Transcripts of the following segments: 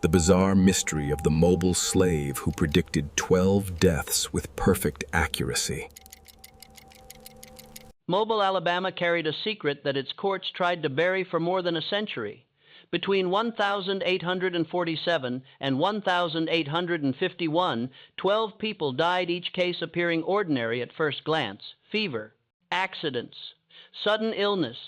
The bizarre mystery of the mobile slave who predicted 12 deaths with perfect accuracy. Mobile, Alabama carried a secret that its courts tried to bury for more than a century. Between 1847 and 1851, 12 people died, each case appearing ordinary at first glance. Fever, accidents, sudden illness,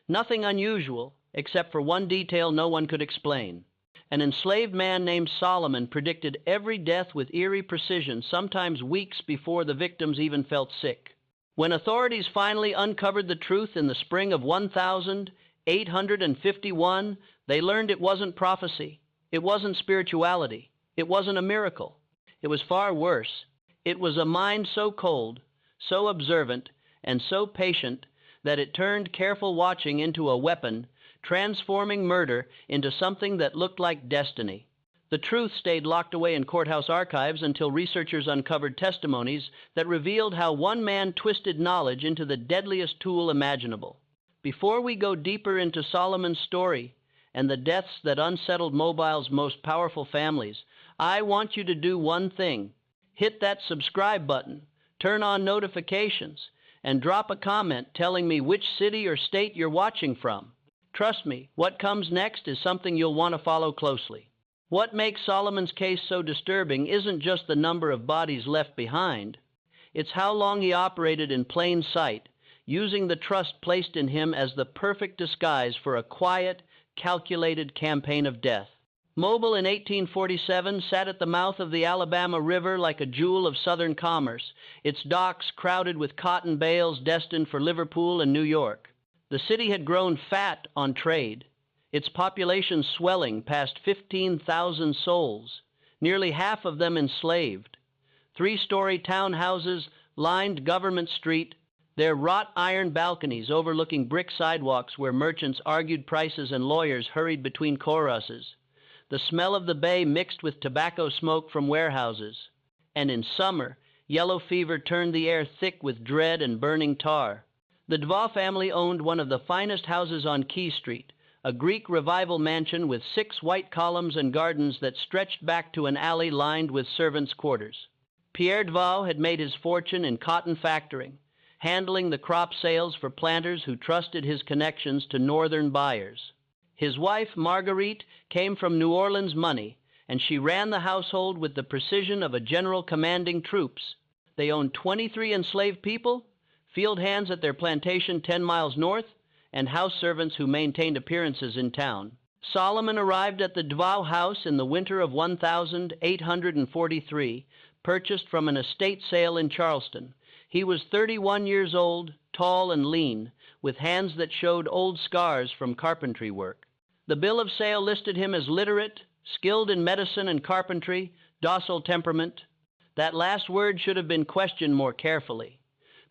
nothing unusual except for one detail no one could explain. An enslaved man named Solomon predicted every death with eerie precision, sometimes weeks before the victims even felt sick. When authorities finally uncovered the truth in the spring of 1851, they learned it wasn't prophecy, it wasn't spirituality, it wasn't a miracle. It was far worse. It was a mind so cold, so observant, and so patient that it turned careful watching into a weapon, transforming murder into something that looked like destiny. The truth stayed locked away in courthouse archives until researchers uncovered testimonies that revealed how one man twisted knowledge into the deadliest tool imaginable. Before we go deeper into Solomon's story and the deaths that unsettled Mobile's most powerful families, I want you to do one thing. Hit that subscribe button, turn on notifications, and drop a comment telling me which city or state you're watching from. Trust me, what comes next is something you'll want to follow closely. What makes Solomon's case so disturbing isn't just the number of bodies left behind. It's how long he operated in plain sight, using the trust placed in him as the perfect disguise for a quiet, calculated campaign of death. Mobile in 1847 sat at the mouth of the Alabama River like a jewel of Southern commerce, its docks crowded with cotton bales destined for Liverpool and New York. The city had grown fat on trade, its population swelling past 15,000 souls, nearly half of them enslaved. Three-story townhouses lined Government Street, their wrought iron balconies overlooking brick sidewalks where merchants argued prices and lawyers hurried between choruses. The smell of the bay mixed with tobacco smoke from warehouses. And in summer, yellow fever turned the air thick with dread and burning tar. The Duval family owned one of the finest houses on Key Street, a Greek Revival mansion with 6 white columns and gardens that stretched back to an alley lined with servants' quarters. Pierre Duval had made his fortune in cotton factoring, handling the crop sales for planters who trusted his connections to northern buyers. His wife, Marguerite, came from New Orleans money, and she ran the household with the precision of a general commanding troops. They owned 23 enslaved people, field hands at their plantation 10 miles north, and house servants who maintained appearances in town. Solomon arrived at the Duval house in the winter of 1843, purchased from an estate sale in Charleston. He was 31 years old, tall and lean, with hands that showed old scars from carpentry work. The bill of sale listed him as literate, skilled in medicine and carpentry, docile temperament. That last word should have been questioned more carefully.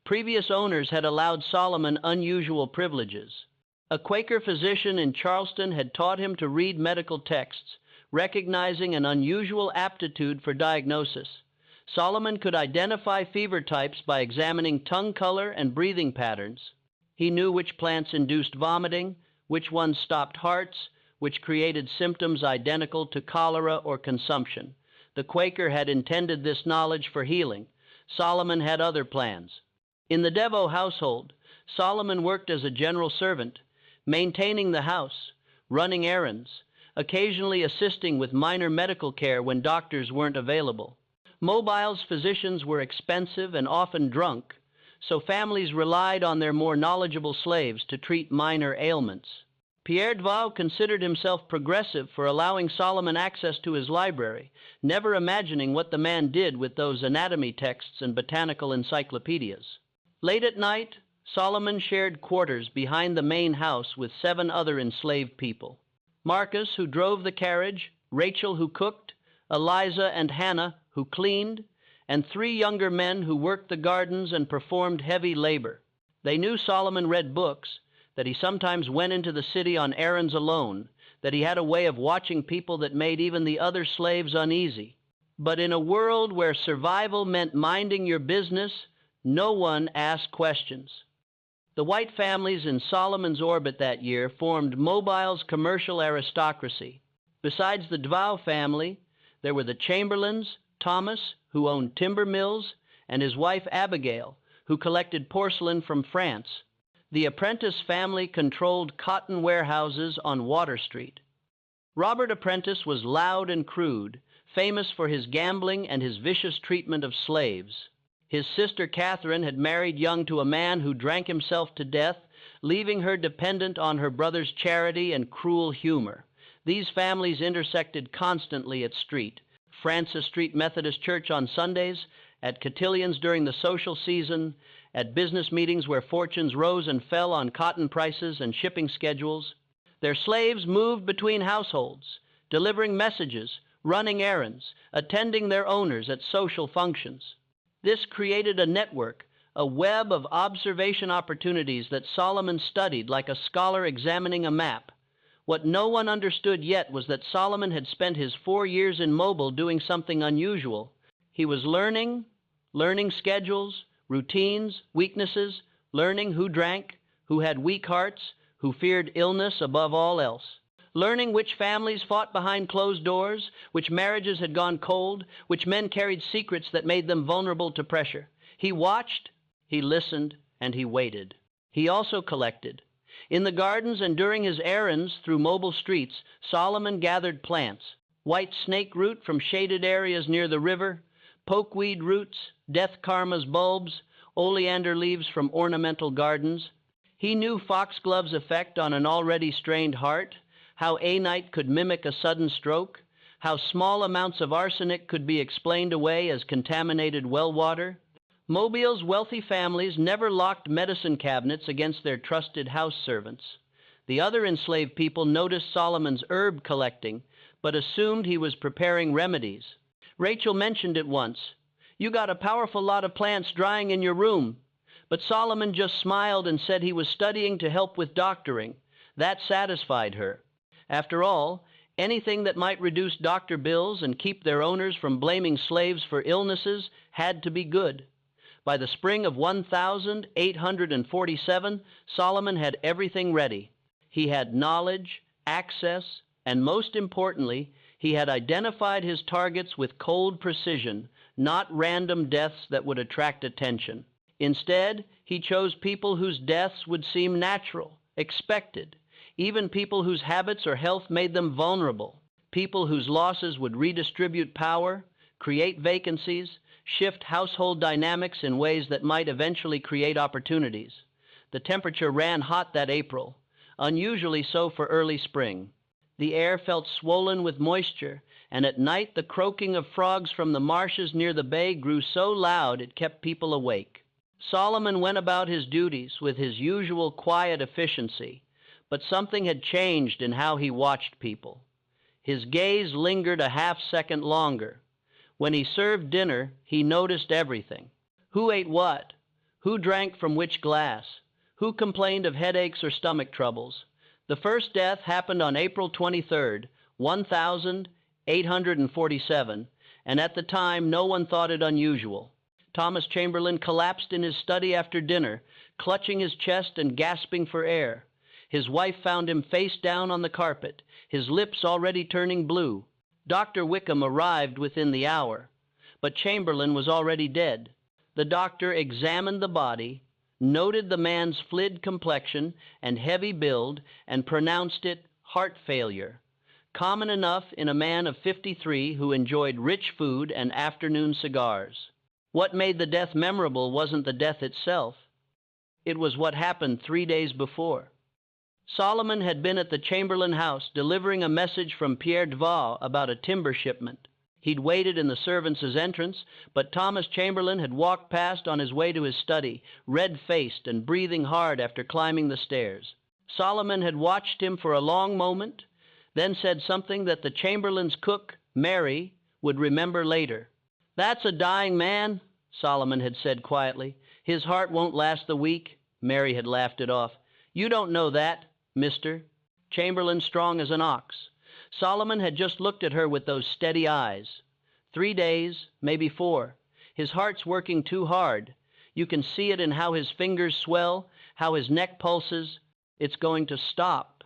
Previous owners had allowed Solomon unusual privileges. A Quaker physician in Charleston had taught him to read medical texts, recognizing an unusual aptitude for diagnosis. Solomon could identify fever types by examining tongue color and breathing patterns. He knew which plants induced vomiting, which ones stopped hearts, which created symptoms identical to cholera or consumption. The Quaker had intended this knowledge for healing. Solomon had other plans. In the Devo household, Solomon worked as a general servant, maintaining the house, running errands, occasionally assisting with minor medical care when doctors weren't available. Mobile's physicians were expensive and often drunk, so families relied on their more knowledgeable slaves to treat minor ailments. Pierre Duval considered himself progressive for allowing Solomon access to his library, never imagining what the man did with those anatomy texts and botanical encyclopedias. Late at night, Solomon shared quarters behind the main house with 7 other enslaved people. Marcus, who drove the carriage, Rachel, who cooked, Eliza and Hannah, who cleaned, and 3 younger men who worked the gardens and performed heavy labor. They knew Solomon read books, that he sometimes went into the city on errands alone, that he had a way of watching people that made even the other slaves uneasy. But in a world where survival meant minding your business, no one asked questions. The white families in Solomon's orbit that year formed Mobile's commercial aristocracy. Besides the Dvow family, there were the Chamberlains, Thomas, who owned timber mills, and his wife Abigail, who collected porcelain from France. The Apprentice family controlled cotton warehouses on Water Street. Robert Apprentice was loud and crude, famous for his gambling and his vicious treatment of slaves. His sister Catherine had married young to a man who drank himself to death, leaving her dependent on her brother's charity and cruel humor. These families intersected constantly at Street. Francis Street Methodist Church on Sundays, at cotillions during the social season, at business meetings where fortunes rose and fell on cotton prices and shipping schedules. Their slaves moved between households, delivering messages, running errands, attending their owners at social functions. This created a network, a web of observation opportunities that Solomon studied like a scholar examining a map. What no one understood yet was that Solomon had spent his 4 years in Mobile doing something unusual. He was learning schedules, routines, weaknesses, learning who drank, who had weak hearts, who feared illness above all else, learning which families fought behind closed doors, which marriages had gone cold, which men carried secrets that made them vulnerable to pressure. He watched, he listened, and he waited. He also collected. In the gardens and during his errands through Mobile streets, Solomon gathered plants: white snake root from shaded areas near the river, pokeweed roots, death karma's bulbs, oleander leaves from ornamental gardens. He knew foxglove's effect on an already strained heart, how anite could mimic a sudden stroke, how small amounts of arsenic could be explained away as contaminated well water. Mobile's wealthy families never locked medicine cabinets against their trusted house servants. The other enslaved people noticed Solomon's herb collecting, but assumed he was preparing remedies. Rachel mentioned it once. "You got a powerful lot of plants drying in your room." But Solomon just smiled and said he was studying to help with doctoring. That satisfied her. After all, anything that might reduce doctor bills and keep their owners from blaming slaves for illnesses had to be good. By the spring of 1847, Solomon had everything ready. He had knowledge, access, and most importantly, he had identified his targets with cold precision, not random deaths that would attract attention. Instead, he chose people whose deaths would seem natural, expected, even people whose habits or health made them vulnerable, people whose losses would redistribute power, create vacancies, shift household dynamics in ways that might eventually create opportunities. The temperature ran hot that April, unusually so for early spring. The air felt swollen with moisture, and at night the croaking of frogs from the marshes near the bay grew so loud it kept people awake. Solomon went about his duties with his usual quiet efficiency, but something had changed in how he watched people. His gaze lingered a half-second longer. When he served dinner, he noticed everything. Who ate what? Who drank from which glass? Who complained of headaches or stomach troubles? The first death happened on April 23rd, 1847, and at the time no one thought it unusual. Thomas Chamberlain collapsed in his study after dinner, clutching his chest and gasping for air. His wife found him face down on the carpet, his lips already turning blue. Dr. Wickham arrived within the hour, but Chamberlain was already dead. The doctor examined the body, noted the man's flid complexion and heavy build, and pronounced it heart failure, common enough in a man of 53 who enjoyed rich food and afternoon cigars. What made the death memorable wasn't the death itself. It was what happened 3 days before. Solomon had been at the Chamberlain house delivering a message from Pierre Dvow about a timber shipment. He'd waited in the servants' entrance, but Thomas Chamberlain had walked past on his way to his study, red-faced and breathing hard after climbing the stairs. Solomon had watched him for a long moment, then said something that the Chamberlain's cook, Mary, would remember later. "That's a dying man," Solomon had said quietly. "His heart won't last the week." Mary had laughed it off. "You don't know that, mister. Chamberlain's strong as an ox." Solomon had just looked at her with those steady eyes. 3 days, maybe 4. His heart's working too hard. You can see it in how his fingers swell, how his neck pulses. It's going to stop.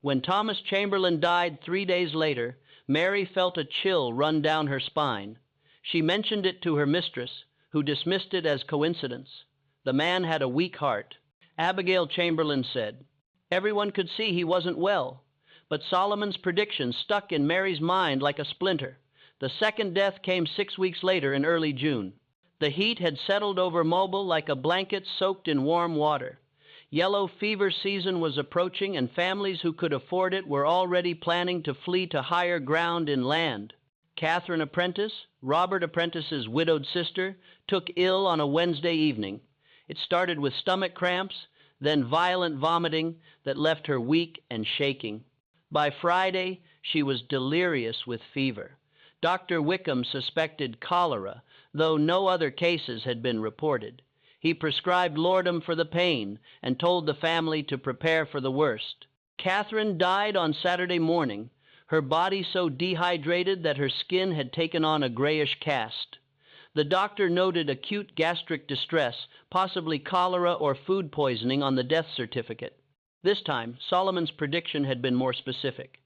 When Thomas Chamberlain died 3 days later, Mary felt a chill run down her spine. She mentioned it to her mistress, who dismissed it as coincidence. The man had a weak heart. Abigail Chamberlain said, "Everyone could see he wasn't well." But Solomon's prediction stuck in Mary's mind like a splinter. The second death came 6 weeks later in early June. The heat had settled over Mobile like a blanket soaked in warm water. Yellow fever season was approaching, and families who could afford it were already planning to flee to higher ground inland. Catherine Apprentice, Robert Apprentice's widowed sister, took ill on a Wednesday evening. It started with stomach cramps, then violent vomiting that left her weak and shaking. By Friday, she was delirious with fever. Dr. Wickham suspected cholera, though no other cases had been reported. He prescribed laudanum for the pain and told the family to prepare for the worst. Catherine died on Saturday morning, her body so dehydrated that her skin had taken on a grayish cast. The doctor noted acute gastric distress, possibly cholera or food poisoning, on the death certificate. This time, Solomon's prediction had been more specific.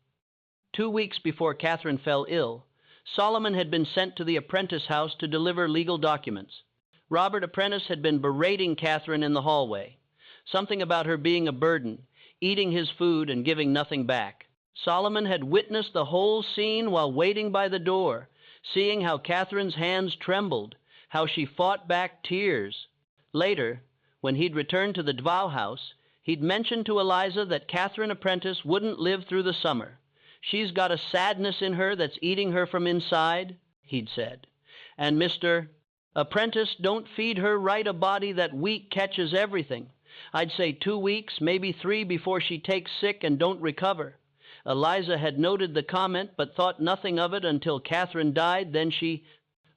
2 weeks before Catherine fell ill, Solomon had been sent to the Apprentice house to deliver legal documents. Robert Apprentice had been berating Catherine in the hallway. Something about her being a burden, eating his food and giving nothing back. Solomon had witnessed the whole scene while waiting by the door, seeing how Catherine's hands trembled, how she fought back tears. Later, when he'd returned to the Dvow house, he'd mentioned to Eliza that Catherine Apprentice wouldn't live through the summer. "She's got a sadness in her that's eating her from inside," he'd said. And Mr. Apprentice, don't feed her right a body that weak catches everything. I'd say 2 weeks, maybe 3 before she takes sick and don't recover. Eliza had noted the comment but thought nothing of it until Catherine died. Then she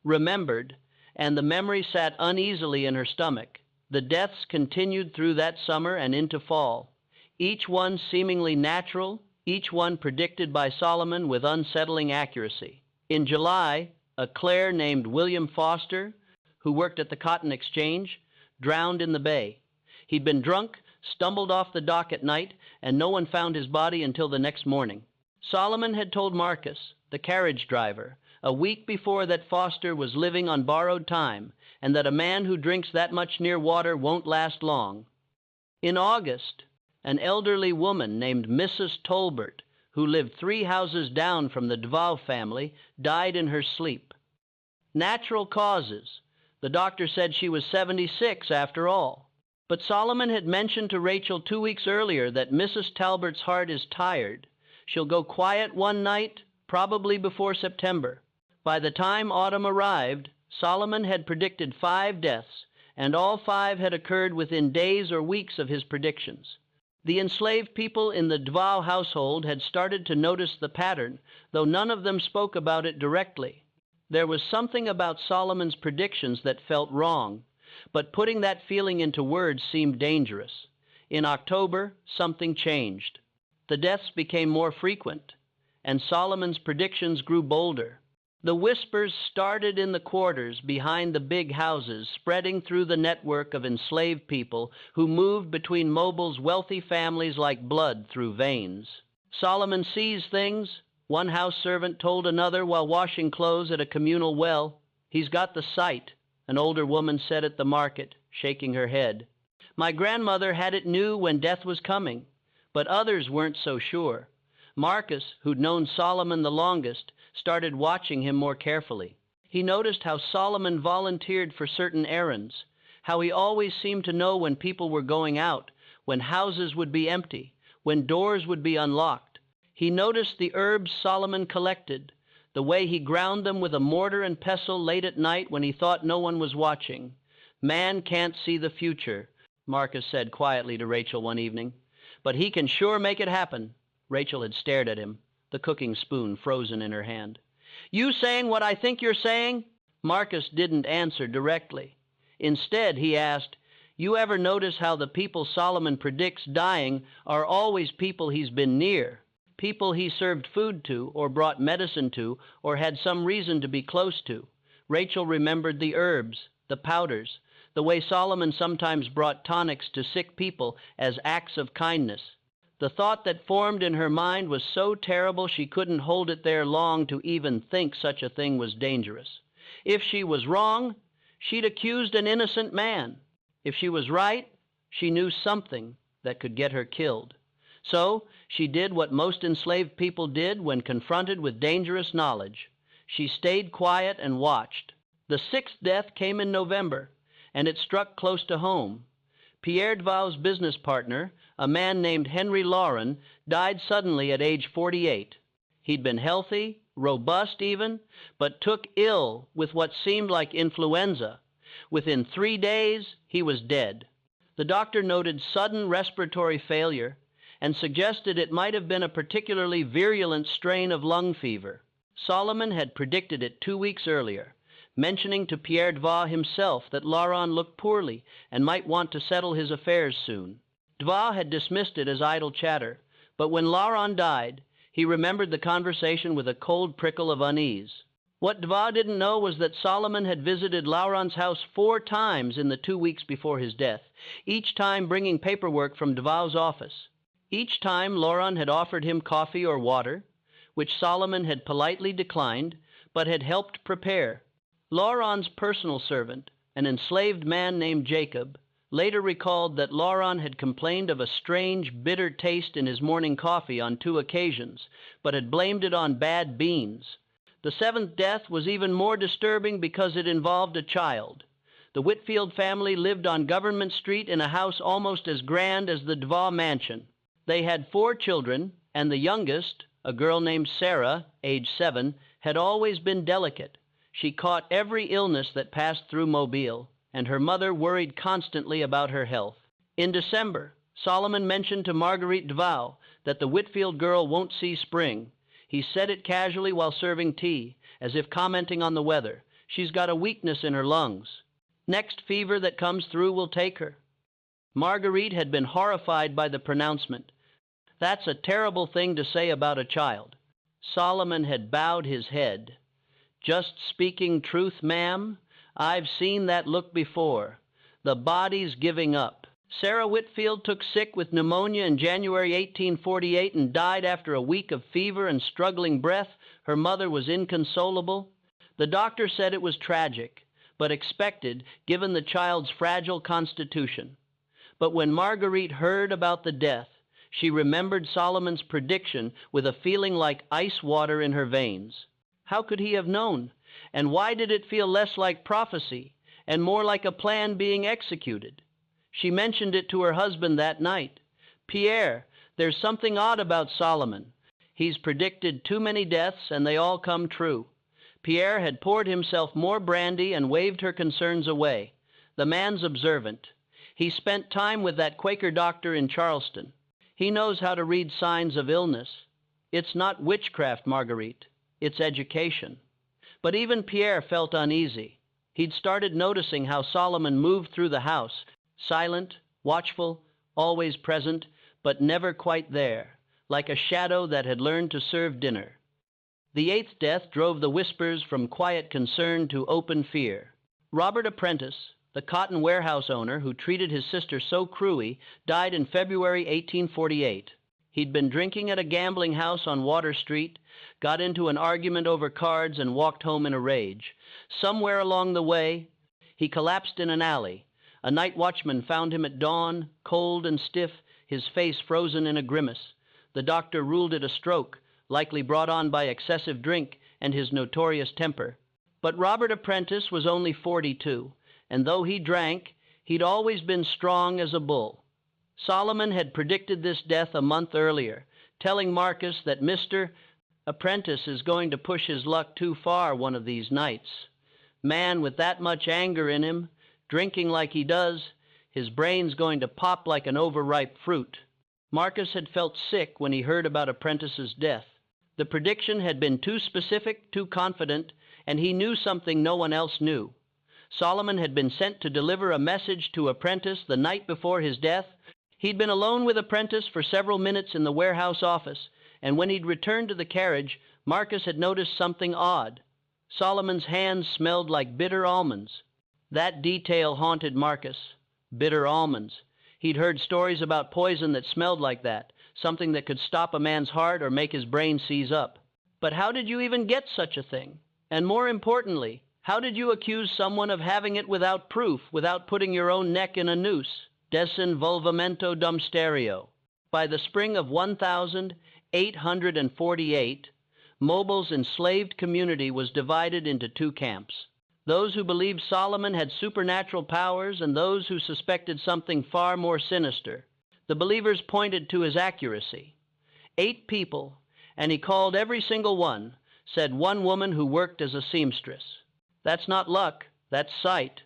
remembered, and the memory sat uneasily in her stomach. The deaths continued through that summer and into fall, each one seemingly natural, each one predicted by Solomon with unsettling accuracy. In July, a Clare named William Foster, who worked at the Cotton Exchange, drowned in the bay. He'd been drunk, stumbled off the dock at night, and no one found his body until the next morning. Solomon had told Marcus, the carriage driver, a week before that Foster was living on borrowed time, and that a man who drinks that much near water won't last long. In August, an elderly woman named Mrs. Tolbert, who lived 3 houses down from the Dvow family, died in her sleep. Natural causes. The doctor said she was 76 after all. But Solomon had mentioned to Rachel 2 weeks earlier that Mrs. Talbert's heart is tired. She'll go quiet one night, probably before September. By the time autumn arrived, Solomon had predicted 5 deaths, and all 5 had occurred within days or weeks of his predictions. The enslaved people in the Dvow household had started to notice the pattern, though none of them spoke about it directly. There was something about Solomon's predictions that felt wrong, but putting that feeling into words seemed dangerous. In October, something changed. The deaths became more frequent, and Solomon's predictions grew bolder. The whispers started in the quarters behind the big houses, spreading through the network of enslaved people who moved between Mobile's wealthy families like blood through veins. Solomon sees things, one house servant told another while washing clothes at a communal well. "He's got the sight," an older woman said at the market, shaking her head. "My grandmother had it new when death was coming," but others weren't so sure. Marcus, who'd known Solomon the longest, started watching him more carefully. He noticed how Solomon volunteered for certain errands, how he always seemed to know when people were going out, when houses would be empty, when doors would be unlocked. He noticed the herbs Solomon collected, the way he ground them with a mortar and pestle late at night when he thought no one was watching. "Man can't see the future," Marcus said quietly to Rachel one evening, "but he can sure make it happen." Rachel had stared at him, the cooking spoon frozen in her hand. "You saying what I think you're saying?" Marcus didn't answer directly. Instead, he asked, "You ever notice how the people Solomon predicts dying are always people he's been near? People he served food to, or brought medicine to, or had some reason to be close to?" Rachel remembered the herbs, the powders, the way Solomon sometimes brought tonics to sick people as acts of kindness. The thought that formed in her mind was so terrible she couldn't hold it there long to even think such a thing was dangerous. If she was wrong, she'd accused an innocent man. If she was right, she knew something that could get her killed. So she did what most enslaved people did when confronted with dangerous knowledge. She stayed quiet and watched. The sixth death came in November, and it struck close to home. Pierre Duval's business partner, a man named Henry Lauren, died suddenly at age 48. He'd been healthy, robust even, but took ill with what seemed like influenza. Within 3 days, he was dead. The doctor noted sudden respiratory failure and suggested it might have been a particularly virulent strain of lung fever. Solomon had predicted it 2 weeks earlier, mentioning to Pierre Duval himself that Lauren looked poorly and might want to settle his affairs soon. Duval had dismissed it as idle chatter, but when Lauren died, he remembered the conversation with a cold prickle of unease. What Duval didn't know was that Solomon had visited Lauren's house 4 times in the 2 weeks before his death, each time bringing paperwork from Duval's office. Each time Lauren had offered him coffee or water, which Solomon had politely declined, but had helped prepare. Lauren's personal servant, an enslaved man named Jacob, later recalled that Lauren had complained of a strange, bitter taste in his morning coffee on 2 occasions, but had blamed it on bad beans. The 7th death was even more disturbing because it involved a child. The Whitfield family lived on Government Street in a house almost as grand as the Duval mansion. They had 4 children, and the youngest, a girl named Sarah, age 7, had always been delicate. She caught every illness that passed through Mobile, and her mother worried constantly about her health. In December, Solomon mentioned to Marguerite Duval that the Whitfield girl won't see spring. He said it casually while serving tea, as if commenting on the weather. She's got a weakness in her lungs. Next fever that comes through will take her. Marguerite had been horrified by the pronouncement. That's a terrible thing to say about a child. Solomon had bowed his head. Just speaking truth, ma'am. I've seen that look before. The body's giving up. Sarah Whitfield took sick with pneumonia in January 1848 and died after a week of fever and struggling breath. Her mother was inconsolable. The doctor said it was tragic, but expected given the child's fragile constitution. But when Marguerite heard about the death, she remembered Solomon's prediction with a feeling like ice water in her veins. How could he have known? And why did it feel less like prophecy and more like a plan being executed? She mentioned it to her husband that night. Pierre, there's something odd about Solomon. He's predicted too many deaths and they all come true. Pierre had poured himself more brandy and waved her concerns away. The man's observant. He spent time with that Quaker doctor in Charleston. He knows how to read signs of illness. It's not witchcraft, Marguerite. It's education. But even Pierre felt uneasy. He'd started noticing how Solomon moved through the house, silent, watchful, always present, but never quite there, like a shadow that had learned to serve dinner. The 8th death drove the whispers from quiet concern to open fear. Robert Apprentice, the cotton warehouse owner who treated his sister so cruelly, died in February 1848. He'd been drinking at a gambling house on Water Street, got into an argument over cards, and walked home in a rage. Somewhere along the way, he collapsed in an alley. A night watchman found him at dawn, cold and stiff, his face frozen in a grimace. The doctor ruled it a stroke, likely brought on by excessive drink and his notorious temper. But Robert Apprentice was only 42, and though he drank, he'd always been strong as a bull. Solomon had predicted this death a month earlier, telling Marcus that Mr. Apprentice is going to push his luck too far one of these nights. Man with that much anger in him, drinking like he does, his brain's going to pop like an overripe fruit. Marcus had felt sick when he heard about Apprentice's death. The prediction had been too specific, too confident, and he knew something no one else knew. Solomon had been sent to deliver a message to Apprentice the night before his death. He'd been alone with Apprentice for several minutes in the warehouse office, and when he'd returned to the carriage, Marcus had noticed something odd. Solomon's hands smelled like bitter almonds. That detail haunted Marcus. Bitter almonds. He'd heard stories about poison that smelled like that, something that could stop a man's heart or make his brain seize up. But how did you even get such a thing? And more importantly, how did you accuse someone of having it without proof, without putting your own neck in a noose? Desinvolvimento dum stereo. By the spring of 1848, Mobil's enslaved community was divided into two camps. Those who believed Solomon had supernatural powers and those who suspected something far more sinister. The believers pointed to his accuracy. 8 people, and he called every single one, said one woman who worked as a seamstress. That's not luck, that's sight.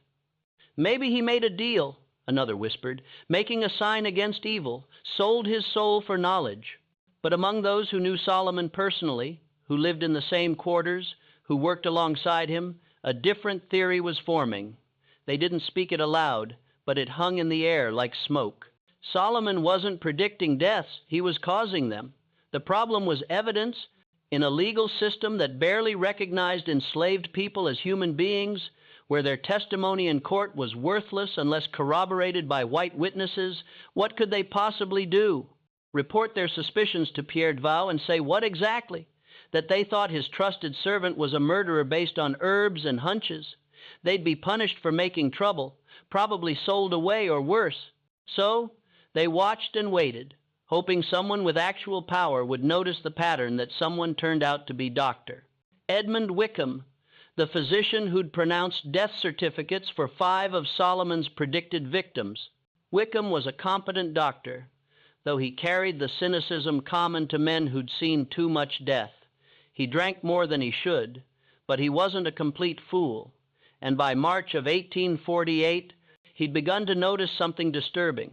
Maybe he made a deal, another whispered, making a sign against evil, sold his soul for knowledge. But among those who knew Solomon personally, who lived in the same quarters, who worked alongside him, a different theory was forming. They didn't speak it aloud, but it hung in the air like smoke. Solomon wasn't predicting deaths, he was causing them. The problem was evidence in a legal system that barely recognized enslaved people as human beings, where their testimony in court was worthless unless corroborated by white witnesses. What could they possibly do? Report their suspicions to Pierre Dvau and say what exactly? That they thought his trusted servant was a murderer based on herbs and hunches. They'd be punished for making trouble, probably sold away or worse. So they watched and waited, hoping someone with actual power would notice the pattern that someone turned out to be Dr. Edmund Wickham, the physician who'd pronounced death certificates for 5 of Solomon's predicted victims. Wickham was a competent doctor, though he carried the cynicism common to men who'd seen too much death. He drank more than he should, but he wasn't a complete fool, and by March of 1848, he'd begun to notice something disturbing.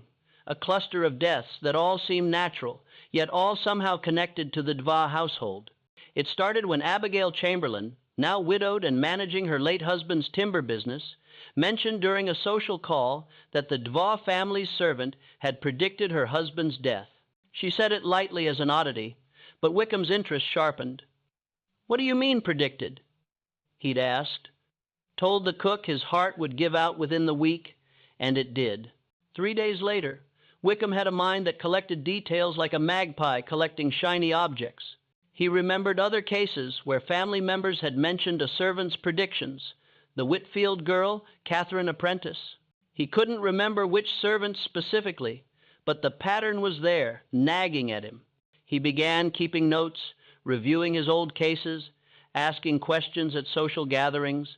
A cluster of deaths that all seemed natural, yet all somehow connected to the Dvau household. It started when Abigail Chamberlain, now widowed and managing her late husband's timber business, mentioned during a social call that the Dvau family's servant had predicted her husband's death. She said it lightly as an oddity, but Wickham's interest sharpened. "What do you mean, predicted?" he'd asked. Told the cook his heart would give out within the week, and it did. 3 days later, Wickham had a mind that collected details like a magpie collecting shiny objects. He remembered other cases where family members had mentioned a servant's predictions, the Whitfield girl, Catherine Apprentice. He couldn't remember which servant specifically, but the pattern was there, nagging at him. He began keeping notes, reviewing his old cases, asking questions at social gatherings.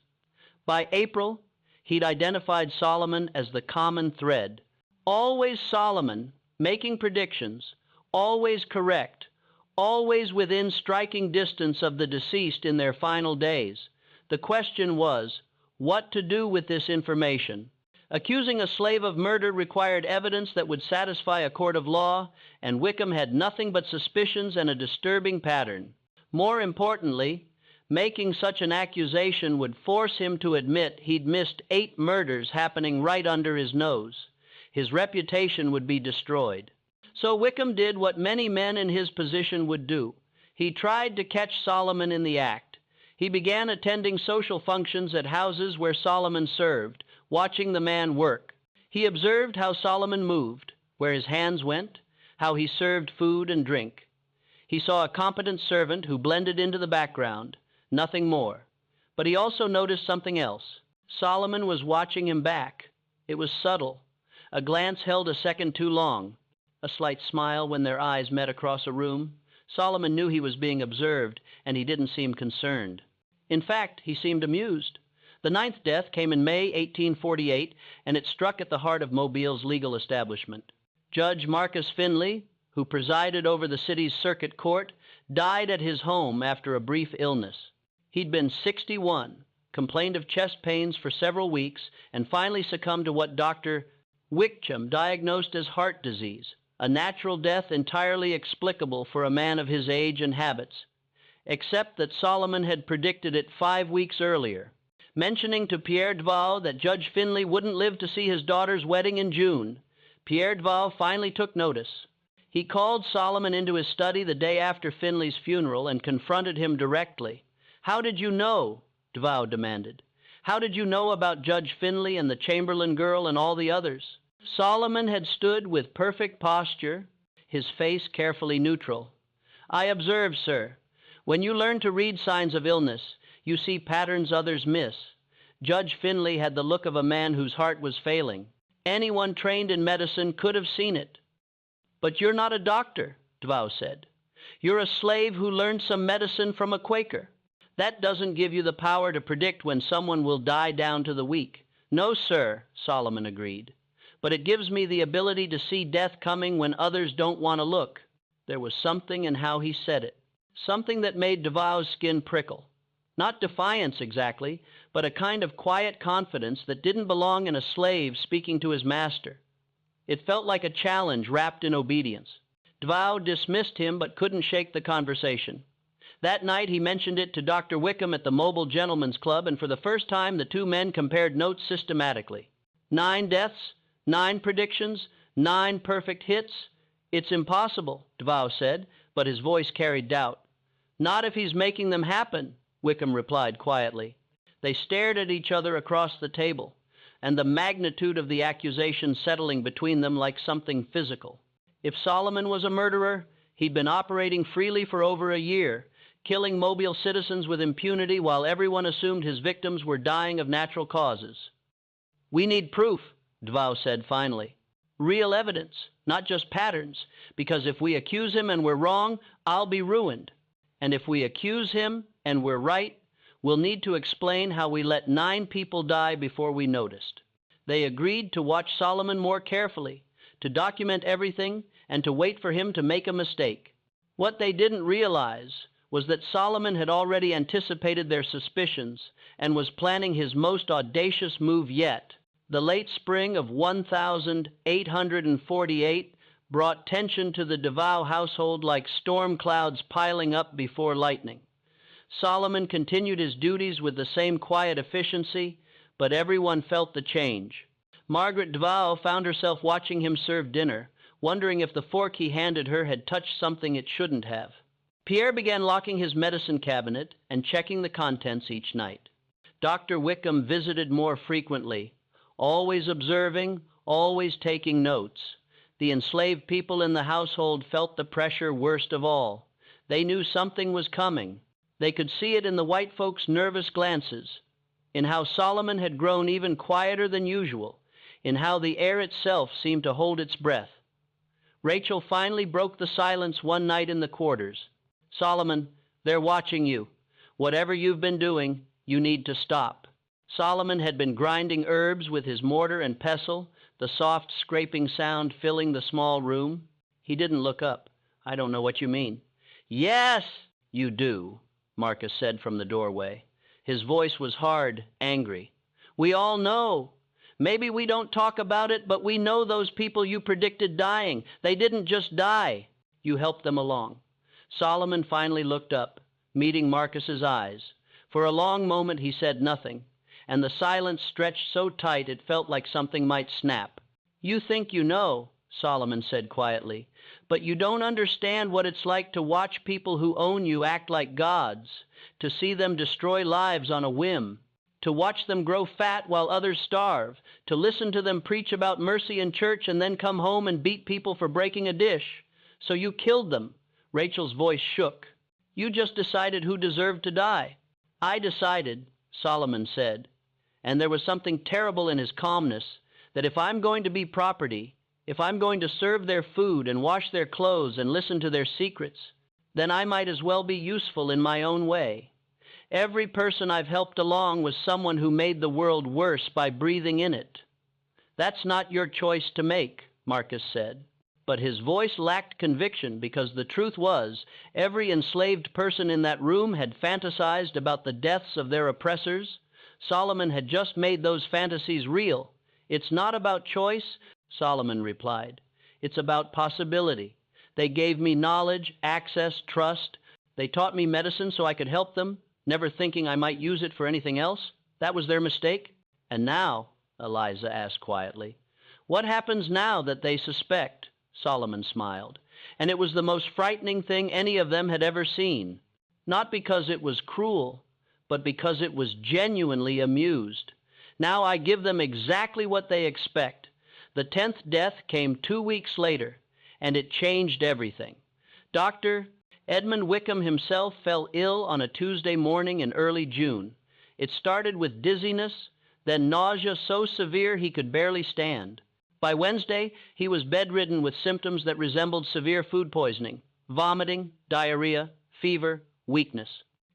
By April, he'd identified Solomon as the common thread. Always Solomon, making predictions, always correct, always within striking distance of the deceased in their final days. The question was, what to do with this information? Accusing a slave of murder required evidence that would satisfy a court of law, and Wickham had nothing but suspicions and a disturbing pattern. More importantly, making such an accusation would force him to admit he'd missed 8 murders happening right under his nose. His reputation would be destroyed. So Wickham did what many men in his position would do. He tried to catch Solomon in the act. He began attending social functions at houses where Solomon served, watching the man work. He observed how Solomon moved, where his hands went, how he served food and drink. He saw a competent servant who blended into the background, nothing more. But he also noticed something else. Solomon was watching him back. It was subtle. A glance held a second too long. A slight smile when their eyes met across a room. Solomon knew he was being observed, and he didn't seem concerned. In fact, he seemed amused. The 9th death came in May 1848, and it struck at the heart of Mobile's legal establishment. Judge Marcus Finley, who presided over the city's circuit court, died at his home after a brief illness. He'd been 61, complained of chest pains for several weeks, and finally succumbed to what Dr. Wickham diagnosed as heart disease, a natural death entirely explicable for a man of his age and habits, except that Solomon had predicted it 5 weeks earlier. Mentioning to Pierre Dvau that Judge Finley wouldn't live to see his daughter's wedding in June, Pierre Dvau finally took notice. He called Solomon into his study the day after Finley's funeral and confronted him directly. "How did you know?" Dvau demanded. "How did you know about Judge Finley and the Chamberlain girl and all the others?" Solomon had stood with perfect posture, his face carefully neutral. "I observe, sir. When you learn to read signs of illness, you see patterns others miss. Judge Finley had the look of a man whose heart was failing. Anyone trained in medicine could have seen it." "But you're not a doctor," Dvow said. "You're a slave who learned some medicine from a Quaker. That doesn't give you the power to predict when someone will die down to the weak." "No, sir," Solomon agreed. "But it gives me the ability to see death coming when others don't want to look." There was something in how he said it, something that made Dvow's skin prickle. Not defiance exactly, but a kind of quiet confidence that didn't belong in a slave speaking to his master. It felt like a challenge wrapped in obedience. Dvow dismissed him but couldn't shake the conversation. That night he mentioned it to Dr. Wickham at the Mobile Gentlemen's Club, and for the first time the two men compared notes systematically. 9 deaths, 9 predictions, 9 perfect hits. "It's impossible," Dvow said, but his voice carried doubt. "Not if he's making them happen," Wickham replied quietly. They stared at each other across the table, and the magnitude of the accusation settling between them like something physical. If Solomon was a murderer, he'd been operating freely for over a year, killing Mobile citizens with impunity while everyone assumed his victims were dying of natural causes. "We need proof," Dvow said finally. "Real evidence, not just patterns, because if we accuse him and we're wrong, I'll be ruined. And if we accuse him and we're right, we'll need to explain how we let 9 people die before we noticed." They agreed to watch Solomon more carefully, to document everything, and to wait for him to make a mistake. What they didn't realize was that Solomon had already anticipated their suspicions and was planning his most audacious move yet. The late spring of 1848 brought tension to the Dvow household like storm clouds piling up before lightning. Solomon continued his duties with the same quiet efficiency, but everyone felt the change. Margaret Dvow found herself watching him serve dinner, wondering if the fork he handed her had touched something it shouldn't have. Pierre began locking his medicine cabinet and checking the contents each night. Dr. Wickham visited more frequently, always observing, always taking notes. The enslaved people in the household felt the pressure worst of all. They knew something was coming. They could see it in the white folks' nervous glances, in how Solomon had grown even quieter than usual, in how the air itself seemed to hold its breath. Rachel finally broke the silence one night in the quarters. "Solomon, they're watching you. Whatever you've been doing, you need to stop." Solomon had been grinding herbs with his mortar and pestle, the soft scraping sound filling the small room. He didn't look up. "I don't know what you mean." "Yes, you do," Marcus said from the doorway. His voice was hard, angry. "We all know. Maybe we don't talk about it, but we know those people you predicted dying. They didn't just die. You helped them along." Solomon finally looked up, meeting Marcus's eyes. For a long moment he said nothing, and the silence stretched so tight it felt like something might snap. "You think you know," Solomon said quietly, "but you don't understand what it's like to watch people who own you act like gods, to see them destroy lives on a whim, to watch them grow fat while others starve, to listen to them preach about mercy in church and then come home and beat people for breaking a dish. So you killed them." Rachel's voice shook. "You just decided who deserved to die." "I decided," Solomon said, and there was something terrible in his calmness, "that if I'm going to be property, if I'm going to serve their food and wash their clothes and listen to their secrets, then I might as well be useful in my own way. Every person I've helped along was someone who made the world worse by breathing in it." "That's not your choice to make," Marcus said. But his voice lacked conviction, because the truth was, every enslaved person in that room had fantasized about the deaths of their oppressors. Solomon had just made those fantasies real. "It's not about choice," Solomon replied. "It's about possibility. They gave me knowledge, access, trust. They taught me medicine so I could help them, never thinking I might use it for anything else. That was their mistake." "And now," Eliza asked quietly, "what happens now that they suspect?" Solomon smiled, and it was the most frightening thing any of them had ever seen. Not because it was cruel, but because it was genuinely amused. "Now I give them exactly what they expect. The 10th death came 2 weeks later, and it changed everything. Dr. Edmund Wickham himself fell ill on a Tuesday morning in early June. It started with dizziness, then nausea so severe he could barely stand. By Wednesday, he was bedridden with symptoms that resembled severe food poisoning: vomiting, diarrhea, fever, weakness.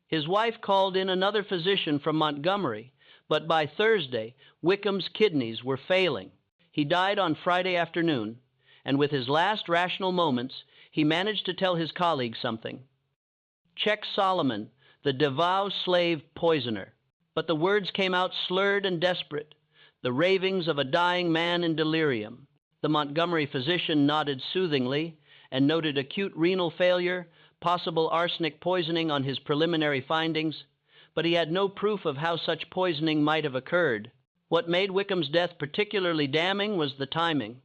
His wife called in another physician from Montgomery, but by Thursday, Wickham's kidneys were failing. He died on Friday afternoon, and with his last rational moments, he managed to tell his colleagues something. Check Solomon, the devout slave poisoner. But the words came out slurred and desperate, the ravings of a dying man in delirium. The Montgomery physician nodded soothingly and noted acute renal failure, possible arsenic poisoning on his preliminary findings, but he had no proof of how such poisoning might have occurred. What made Wickham's death particularly damning was the timing.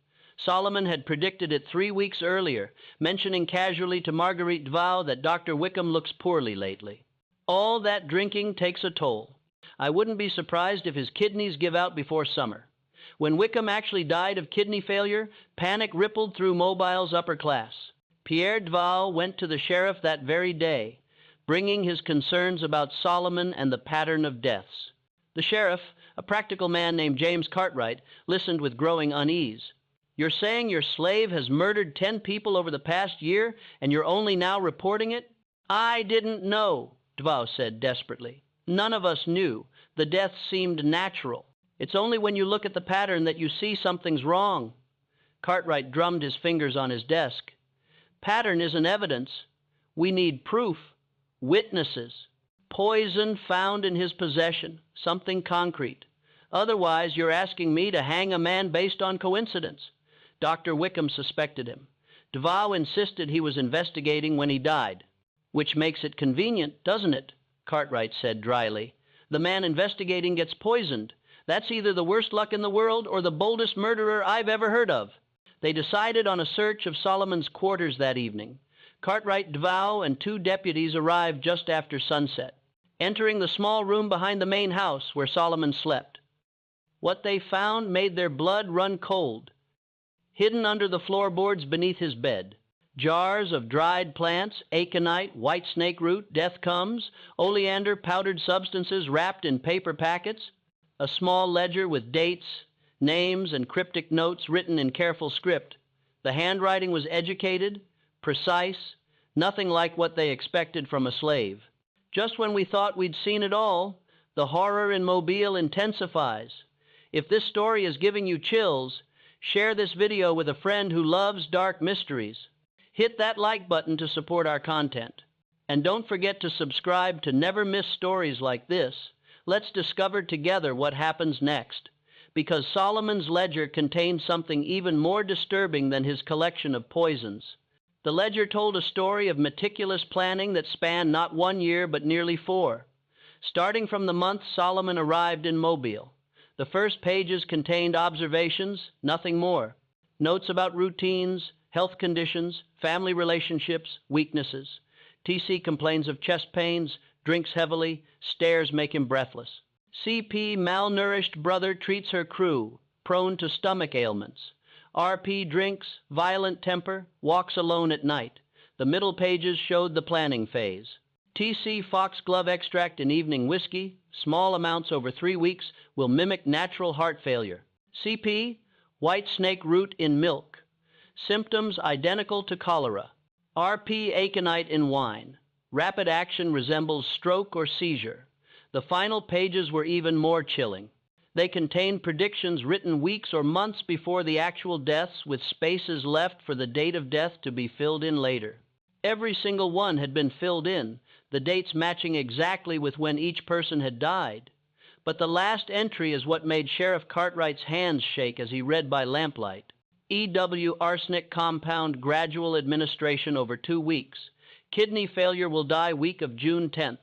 Solomon had predicted it 3 weeks earlier, mentioning casually to Marguerite Duval that Dr. Wickham looks poorly lately. All that drinking takes a toll. I wouldn't be surprised if his kidneys give out before summer. When Wickham actually died of kidney failure, panic rippled through Mobile's upper class. Pierre Duval went to the sheriff that very day, bringing his concerns about Solomon and the pattern of deaths. The sheriff, a practical man named James Cartwright, listened with growing unease. You're saying your slave has murdered 10 people over the past year, and you're only now reporting it? I didn't know, Duval said desperately. None of us knew. The death seemed natural. It's only when you look at the pattern that you see something's wrong. Cartwright drummed his fingers on his desk. Pattern isn't evidence. We need proof. Witnesses. Poison found in his possession. Something concrete. Otherwise, you're asking me to hang a man based on coincidence. Dr. Wickham suspected him. Duval insisted he was investigating when he died. Which makes it convenient, doesn't it? Cartwright said dryly. The man investigating gets poisoned. That's either the worst luck in the world or the boldest murderer I've ever heard of. They decided on a search of Solomon's quarters that evening. Cartwright, Duval, and 2 deputies arrived just after sunset, entering the small room behind the main house where Solomon slept. What they found made their blood run cold. Hidden under the floorboards beneath his bed, jars of dried plants, aconite, white snake root, death comes, oleander, powdered substances wrapped in paper packets, a small ledger with dates, names, and cryptic notes written in careful script. The handwriting was educated, precise, nothing like what they expected from a slave. Just when we thought we'd seen it all, the horror in Mobile intensifies. If this story is giving you chills, share this video with a friend who loves dark mysteries. Hit that like button to support our content. And don't forget to subscribe to never miss stories like this. Let's discover together what happens next. Because Solomon's ledger contained something even more disturbing than his collection of poisons. The ledger told a story of meticulous planning that spanned not 1 year but nearly 4. Starting from the month Solomon arrived in Mobile. The first pages contained observations, nothing more. Notes about routines, health conditions, family relationships, weaknesses. TC complains of chest pains, drinks heavily, stares make him breathless. CP malnourished brother treats her crew, prone to stomach ailments. RP drinks, violent temper, walks alone at night. The middle pages showed the planning phase. TC foxglove extract in evening whiskey, small amounts over 3 weeks, will mimic natural heart failure. CP, white snake root in milk. Symptoms identical to cholera. RP aconite in wine. Rapid action resembles stroke or seizure. The final pages were even more chilling. They contained predictions written weeks or months before the actual deaths, with spaces left for the date of death to be filled in later. Every single one had been filled in, the dates matching exactly with when each person had died. But the last entry is what made Sheriff Cartwright's hands shake as he read by lamplight. EW arsenic compound gradual administration over 2 weeks. Kidney failure will die week of June 10th.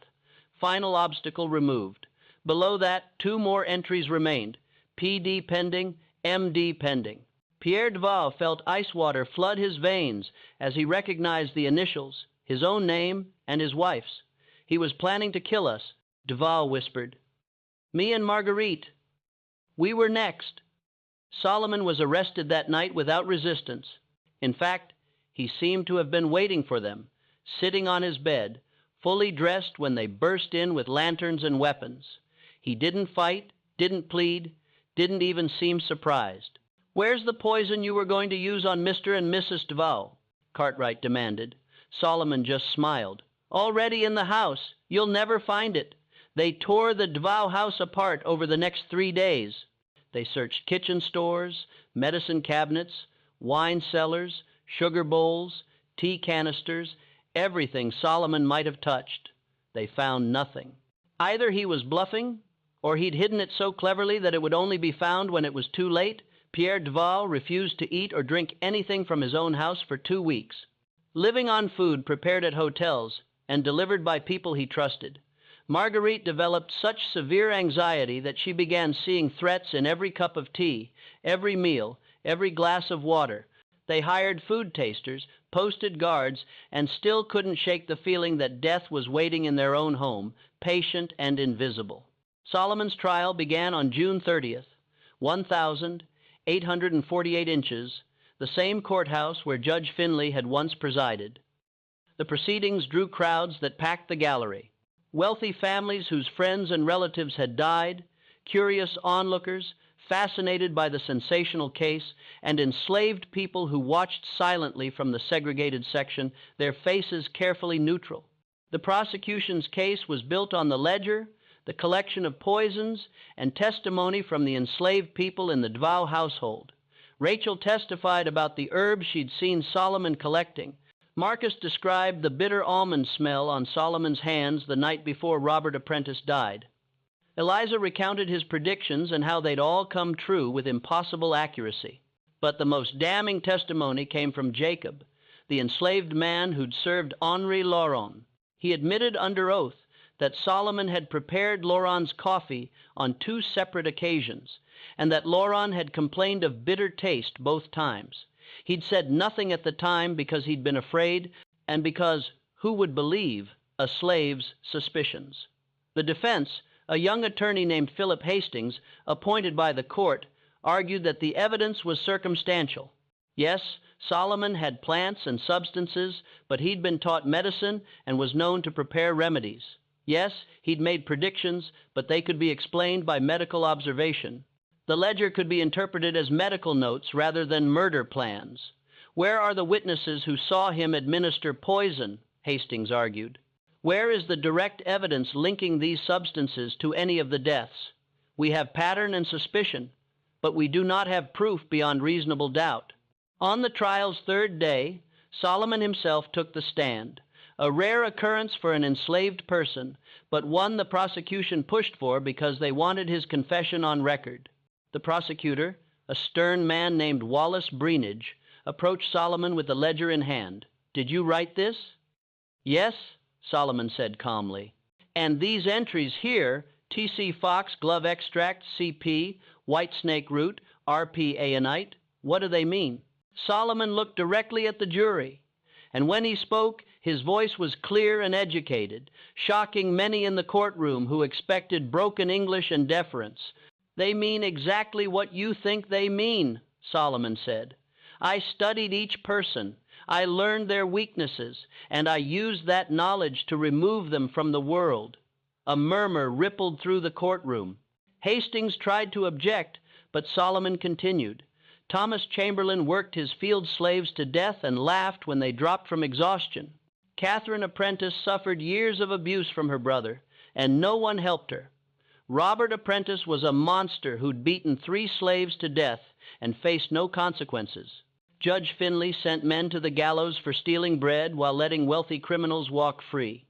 Final obstacle removed. Below that, 2 more entries remained. PD pending, MD pending. Pierre Duval felt ice water flood his veins as he recognized the initials, his own name, and his wife's. He was planning to kill us, Duval whispered. Me and Marguerite. We were next. Solomon was arrested that night without resistance. In fact, He seemed to have been waiting for them, sitting on his bed, fully dressed when they burst in with lanterns and weapons. He didn't fight, didn't plead, didn't even seem surprised. "Where's the poison you were going to use on Mr. and Mrs. Duval?" Cartwright demanded. Solomon just smiled. "Already in the house. You'll never find it. They tore the Duval house apart over the next 3 days. They searched kitchen stores, medicine cabinets, wine cellars, sugar bowls, tea canisters, everything Solomon might have touched. They found nothing. Either he was bluffing, or he'd hidden it so cleverly that it would only be found when it was too late. Pierre Duval refused to eat or drink anything from his own house for 2 weeks, living on food prepared at hotels and delivered by people he trusted. Marguerite developed such severe anxiety that she began seeing threats in every cup of tea, every meal, every glass of water. They hired food tasters, posted guards, and still couldn't shake the feeling that death was waiting in their own home, patient and invisible. Solomon's trial began on June 30th, 1,848 inches, the same courthouse where Judge Finley had once presided. The proceedings drew crowds that packed the gallery. Wealthy families whose friends and relatives had died, curious onlookers, fascinated by the sensational case, and enslaved people who watched silently from the segregated section, their faces carefully neutral. The prosecution's case was built on the ledger, the collection of poisons, and testimony from the enslaved people in the Duval household. Rachel testified about the herbs she'd seen Solomon collecting. Marcus described the bitter almond smell on Solomon's hands the night before Robert Apprentice died. Eliza recounted his predictions and how they'd all come true with impossible accuracy. But the most damning testimony came from Jacob, the enslaved man who'd served Henri Laurent. He admitted under oath that Solomon had prepared Laurent's coffee on 2 separate occasions, and that Laurent had complained of bitter taste both times. He'd said nothing at the time because he'd been afraid, and because who would believe a slave's suspicions? The defense, a young attorney named Philip Hastings, appointed by the court, argued that the evidence was circumstantial. Yes, Solomon had plants and substances, but he'd been taught medicine and was known to prepare remedies. Yes, he'd made predictions, but they could be explained by medical observation. The ledger could be interpreted as medical notes rather than murder plans. Where are the witnesses who saw him administer poison? Hastings argued. Where is the direct evidence linking these substances to any of the deaths? We have pattern and suspicion, but we do not have proof beyond reasonable doubt. On the trial's 3rd day, Solomon himself took the stand, a rare occurrence for an enslaved person, but one the prosecution pushed for because they wanted his confession on record. The prosecutor, a stern man named Wallace Breenidge, approached Solomon with the ledger in hand. "Did you write this?" "Yes," Solomon said calmly. "And these entries here, TC Fox glove extract, CP, white snake root, RP aonite, what do they mean?" Solomon looked directly at the jury, and when he spoke, his voice was clear and educated, shocking many in the courtroom who expected broken English and deference. "They mean exactly what you think they mean," Solomon said. "I studied each person. I learned their weaknesses, and I used that knowledge to remove them from the world." A murmur rippled through the courtroom. Hastings tried to object, but Solomon continued. Thomas Chamberlain worked his field slaves to death and laughed when they dropped from exhaustion. Catherine Apprentice suffered years of abuse from her brother, and no one helped her. Robert Apprentice was a monster who'd beaten 3 slaves to death and faced no consequences. Judge Finley sent men to the gallows for stealing bread while letting wealthy criminals walk free.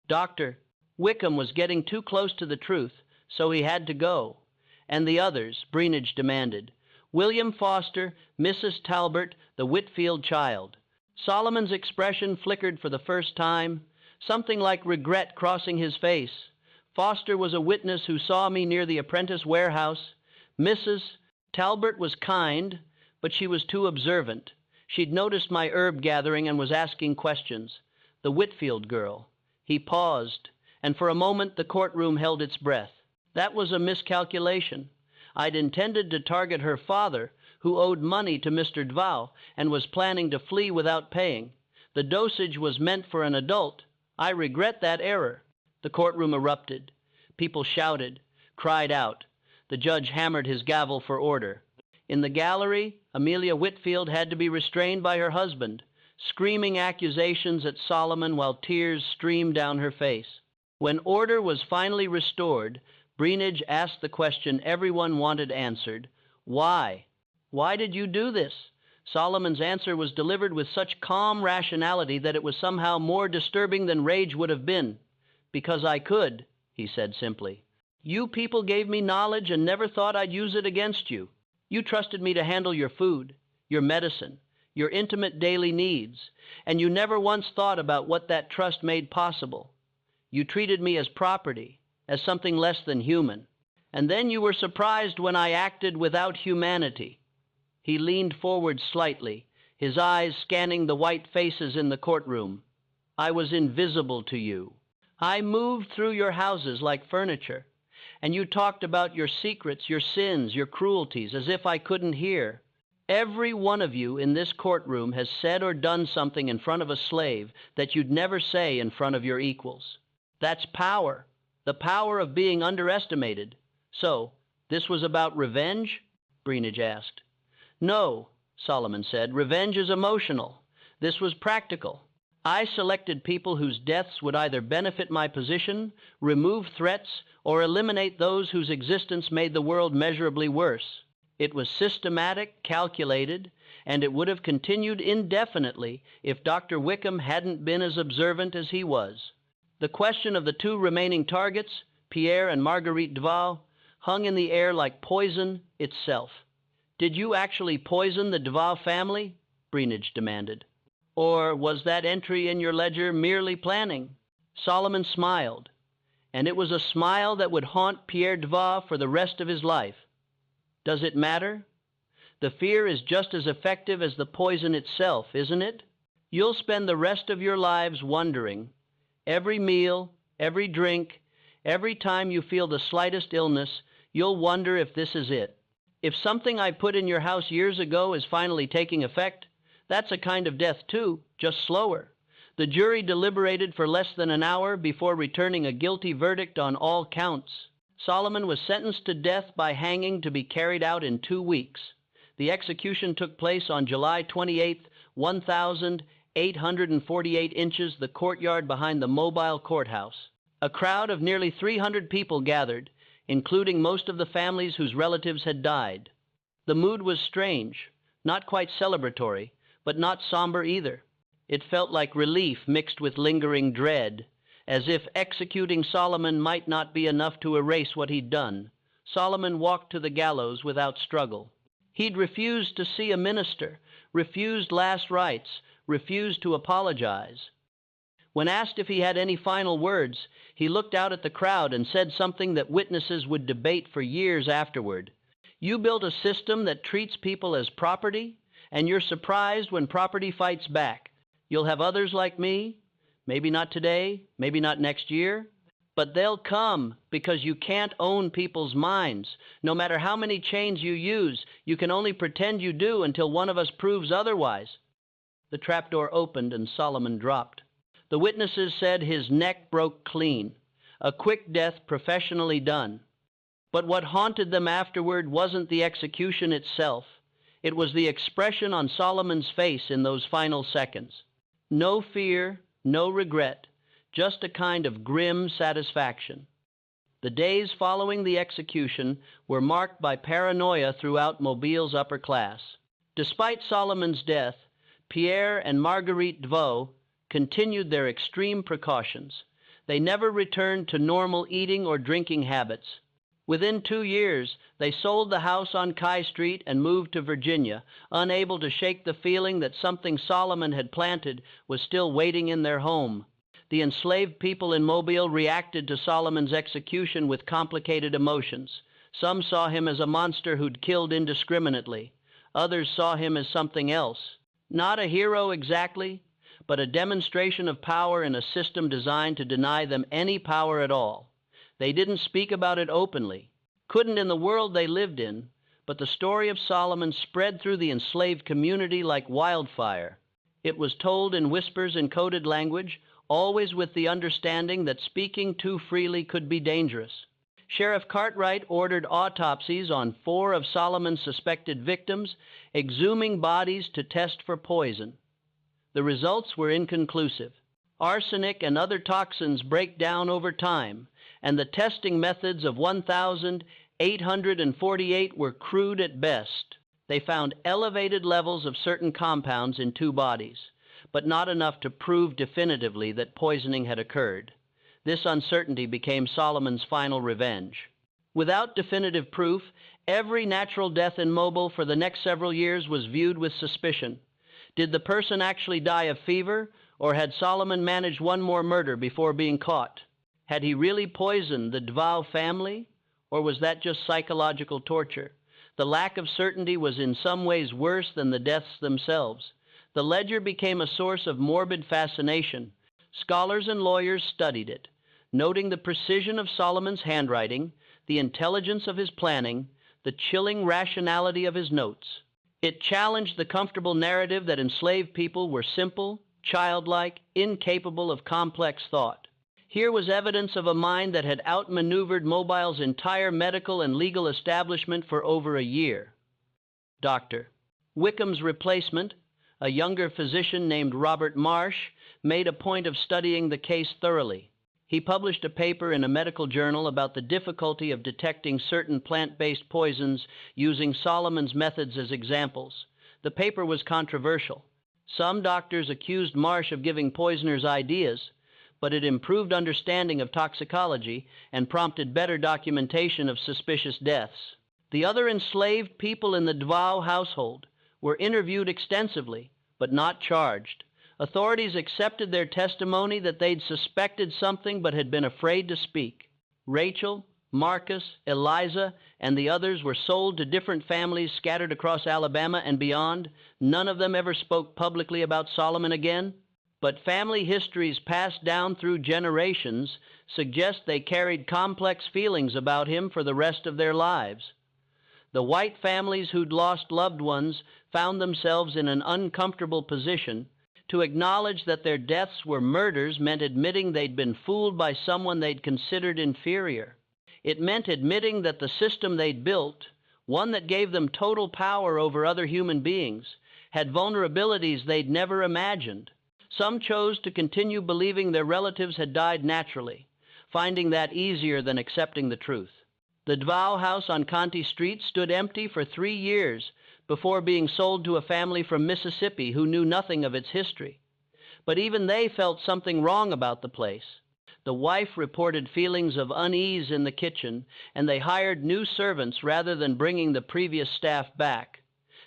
Dr. Wickham was getting too close to the truth, so he had to go. And the others, Breenidge demanded. William Foster, Mrs. Talbert, the Whitfield child. Solomon's expression flickered for the first time, something like regret crossing his face. Foster was a witness who saw me near the Apprentice warehouse. Mrs. Talbert was kind, but she was too observant. She'd noticed my herb gathering and was asking questions. The Whitfield girl. He paused, and for a moment the courtroom held its breath. That was a miscalculation. I'd intended to target her father, who owed money to Mr. Dvao and was planning to flee without paying. The dosage was meant for an adult. I regret that error." The courtroom erupted. People shouted, cried out. The judge hammered his gavel for order. In the gallery, Amelia Whitfield had to be restrained by her husband, screaming accusations at Solomon while tears streamed down her face. When order was finally restored, Breenidge asked the question everyone wanted answered: "Why? Why did you do this?" Solomon's answer was delivered with such calm rationality that it was somehow more disturbing than rage would have been. "Because I could," he said simply. "You people gave me knowledge and never thought I'd use it against you. You trusted me to handle your food, your medicine, your intimate daily needs, and you never once thought about what that trust made possible. You treated me as property, as something less than human. And then you were surprised when I acted without humanity." He leaned forward slightly, his eyes scanning the white faces in the courtroom. "I was invisible to you. I moved through your houses like furniture, and you talked about your secrets, your sins, your cruelties, as if I couldn't hear. Every one of you in this courtroom has said or done something in front of a slave that you'd never say in front of your equals. That's power, the power of being underestimated. So, this was about revenge?" Breenidge asked. "No," Solomon said. "Revenge is emotional. This was practical. I selected people whose deaths would either benefit my position, remove threats, or eliminate those whose existence made the world measurably worse. It was systematic, calculated, and it would have continued indefinitely if Dr. Wickham hadn't been as observant as he was." The question of the two remaining targets, Pierre and Marguerite Dvao, hung in the air like poison itself. "Did you actually poison the Dvao family?" Breenidge demanded. "Or was that entry in your ledger merely planning?" Solomon smiled, and it was a smile that would haunt Pierre Dvao for the rest of his life. "Does it matter? The fear is just as effective as the poison itself, isn't it? You'll spend the rest of your lives wondering. Every meal, every drink, every time you feel the slightest illness, you'll wonder if this is it. If something I put in your house years ago is finally taking effect, that's a kind of death too, just slower. The jury deliberated for less than an hour before returning a guilty verdict on all counts. Solomon was sentenced to death by hanging to be carried out in 2 weeks. The execution took place on July 28th, 1,848 inches, the courtyard behind the mobile courthouse. A crowd of nearly 300 people gathered, including most of the families whose relatives had died. The mood was strange, not quite celebratory, but not somber either. It felt like relief mixed with lingering dread, as if executing Solomon might not be enough to erase what he'd done. Solomon walked to the gallows without struggle. He'd refused to see a minister, refused last rites, refused to apologize. When asked if he had any final words, he looked out at the crowd and said something that witnesses would debate for years afterward. "You built a system that treats people as property, and you're surprised when property fights back. You'll have others like me, maybe not today, maybe not next year, but they'll come because you can't own people's minds. No matter how many chains you use, you can only pretend you do until one of us proves otherwise." The trapdoor opened and Solomon dropped. The witnesses said his neck broke clean, a quick death professionally done. But what haunted them afterward wasn't the execution itself. It was the expression on Solomon's face in those final seconds. No fear, no regret, just a kind of grim satisfaction. The days following the execution were marked by paranoia throughout Mobile's upper class. Despite Solomon's death, Pierre and Marguerite Dvao continued their extreme precautions. They never returned to normal eating or drinking habits. Within 2 years, they sold the house on Kai Street and moved to Virginia, unable to shake the feeling that something Solomon had planted was still waiting in their home. The enslaved people in Mobile reacted to Solomon's execution with complicated emotions. Some saw him as a monster who'd killed indiscriminately. Others saw him as something else. Not a hero exactly, but a demonstration of power in a system designed to deny them any power at all. They didn't speak about it openly, couldn't in the world they lived in, but the story of Solomon spread through the enslaved community like wildfire. It was told in whispers in coded language, always with the understanding that speaking too freely could be dangerous. Sheriff Cartwright ordered autopsies on 4 of Solomon's suspected victims, exhuming bodies to test for poison. The results were inconclusive. Arsenic and other toxins break down over time, and the testing methods of 1,848 were crude at best. They found elevated levels of certain compounds in 2 bodies, but not enough to prove definitively that poisoning had occurred. This uncertainty became Solomon's final revenge. Without definitive proof, every natural death in Mobile for the next several years was viewed with suspicion. Did the person actually die of fever, or had Solomon managed one more murder before being caught? Had he really poisoned the Dvao family, or was that just psychological torture? The lack of certainty was in some ways worse than the deaths themselves. The ledger became a source of morbid fascination. Scholars and lawyers studied it, noting the precision of Solomon's handwriting, the intelligence of his planning, the chilling rationality of his notes. It challenged the comfortable narrative that enslaved people were simple, childlike, incapable of complex thought. Here was evidence of a mind that had outmaneuvered Mobile's entire medical and legal establishment for over a year. Dr. Wickham's replacement, a younger physician named Robert Marsh, made a point of studying the case thoroughly. He published a paper in a medical journal about the difficulty of detecting certain plant-based poisons using Solomon's methods as examples. The paper was controversial. Some doctors accused Marsh of giving poisoners ideas, but it improved understanding of toxicology and prompted better documentation of suspicious deaths. The other enslaved people in the Dvao household were interviewed extensively, but not charged. Authorities accepted their testimony that they'd suspected something but had been afraid to speak. Rachel, Marcus, Eliza, and the others were sold to different families scattered across Alabama and beyond. None of them ever spoke publicly about Solomon again, but family histories passed down through generations suggest they carried complex feelings about him for the rest of their lives. The white families who'd lost loved ones found themselves in an uncomfortable position. To acknowledge that their deaths were murders meant admitting they'd been fooled by someone they'd considered inferior. It meant admitting that the system they'd built, one that gave them total power over other human beings, had vulnerabilities they'd never imagined. Some chose to continue believing their relatives had died naturally, finding that easier than accepting the truth. The Dvao house on Conti Street stood empty for 3 years before being sold to a family from Mississippi who knew nothing of its history. But even they felt something wrong about the place. The wife reported feelings of unease in the kitchen, and they hired new servants rather than bringing the previous staff back.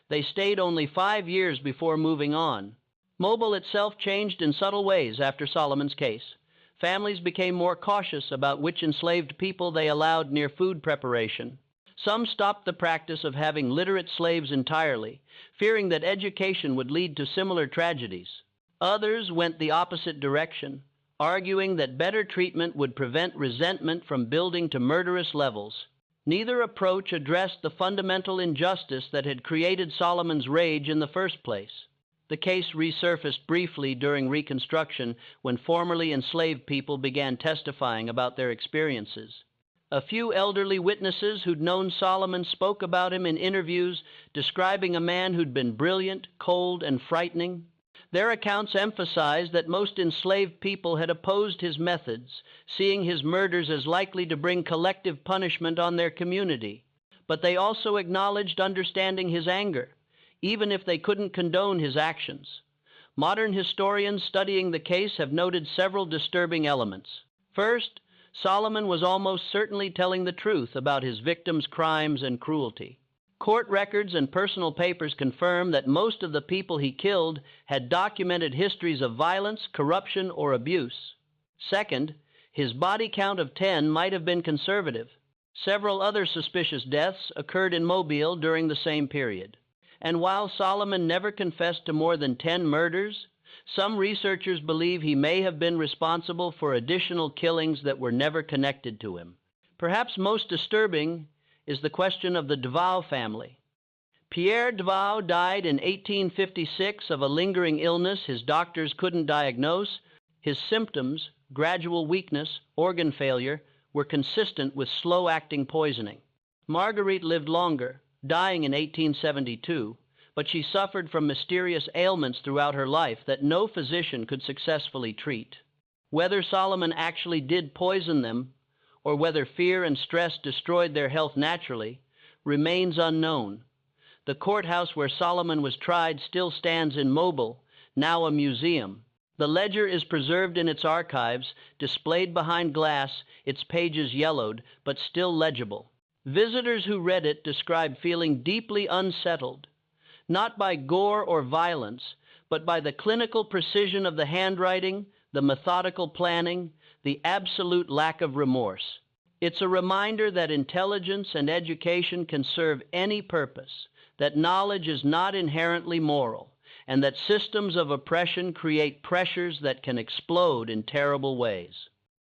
They stayed only 5 years before moving on. Mobile itself changed in subtle ways after Solomon's case. Families became more cautious about which enslaved people they allowed near food preparation. Some stopped the practice of having literate slaves entirely, fearing that education would lead to similar tragedies. Others went the opposite direction, arguing that better treatment would prevent resentment from building to murderous levels. Neither approach addressed the fundamental injustice that had created Solomon's rage in the first place. The case resurfaced briefly during Reconstruction when formerly enslaved people began testifying about their experiences. A few elderly witnesses who'd known Solomon spoke about him in interviews, describing a man who'd been brilliant, cold, and frightening. Their accounts emphasized that most enslaved people had opposed his methods, seeing his murders as likely to bring collective punishment on their community. But they also acknowledged understanding his anger, even if they couldn't condone his actions. Modern historians studying the case have noted several disturbing elements. First, Solomon was almost certainly telling the truth about his victims' crimes and cruelty. Court records and personal papers confirm that most of the people he killed had documented histories of violence, corruption, or abuse. Second, his body count of 10 might have been conservative. Several other suspicious deaths occurred in Mobile during the same period. And while Solomon never confessed to more than 10 murders, some researchers believe he may have been responsible for additional killings that were never connected to him. Perhaps most disturbing is the question of the Dvau family. Pierre Dvau died in 1856 of a lingering illness his doctors couldn't diagnose. His symptoms, gradual weakness, organ failure, were consistent with slow-acting poisoning. Marguerite lived longer, dying in 1872, but she suffered from mysterious ailments throughout her life that no physician could successfully treat. Whether Solomon actually did poison them, or whether fear and stress destroyed their health naturally, remains unknown. The courthouse where Solomon was tried still stands in Mobile, now a museum. The ledger is preserved in its archives, displayed behind glass, its pages yellowed, but still legible. Visitors who read it describe feeling deeply unsettled, not by gore or violence, but by the clinical precision of the handwriting, the methodical planning, the absolute lack of remorse. It's a reminder that intelligence and education can serve any purpose, that knowledge is not inherently moral, and that systems of oppression create pressures that can explode in terrible ways.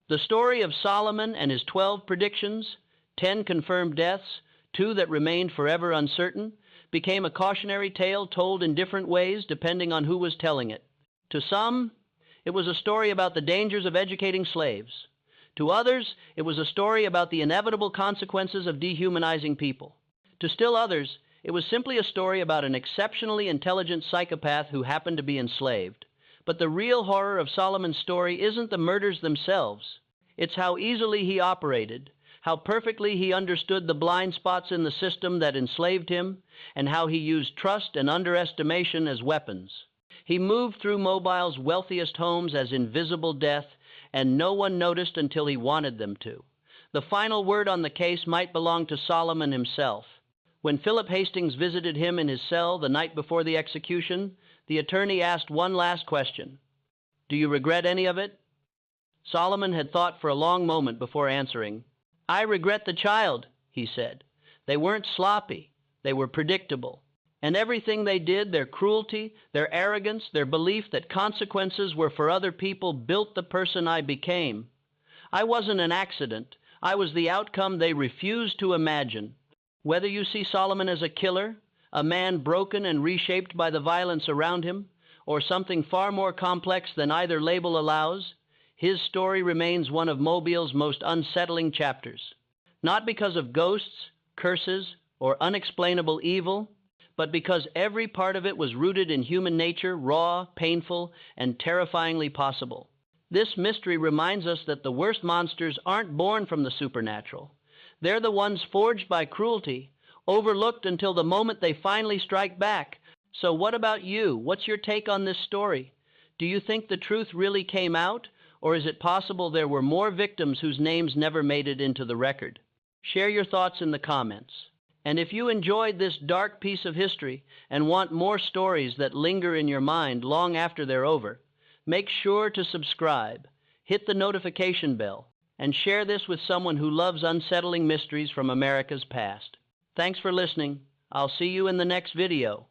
The story of Solomon and his 12 predictions, 10 confirmed deaths, 2 that remained forever uncertain, became a cautionary tale told in different ways depending on who was telling it. To some, it was a story about the dangers of educating slaves. To others, it was a story about the inevitable consequences of dehumanizing people. To still others, it was simply a story about an exceptionally intelligent psychopath who happened to be enslaved. But the real horror of Solomon's story isn't the murders themselves. It's how easily he operated, how perfectly he understood the blind spots in the system that enslaved him, and how he used trust and underestimation as weapons. He moved through Mobile's wealthiest homes as invisible death, and no one noticed until he wanted them to. The final word on the case might belong to Solomon himself. When Philip Hastings visited him in his cell the night before the execution, the attorney asked one last question. "Do you regret any of it?" Solomon had thought for a long moment before answering. "I regret the child," he said. "They weren't sloppy. They were predictable. And everything they did, their cruelty, their arrogance, their belief that consequences were for other people, built the person I became. I wasn't an accident. I was the outcome they refused to imagine." Whether you see Solomon as a killer, a man broken and reshaped by the violence around him, or something far more complex than either label allows, his story remains one of Mobile's most unsettling chapters. Not because of ghosts, curses, or unexplainable evil, but because every part of it was rooted in human nature, raw, painful, and terrifyingly possible. This mystery reminds us that the worst monsters aren't born from the supernatural. They're the ones forged by cruelty, overlooked until the moment they finally strike back. So what about you? What's your take on this story? Do you think the truth really came out, or is it possible there were more victims whose names never made it into the record? Share your thoughts in the comments. And if you enjoyed this dark piece of history and want more stories that linger in your mind long after they're over, make sure to subscribe, hit the notification bell, and share this with someone who loves unsettling mysteries from America's past. Thanks for listening. I'll see you in the next video.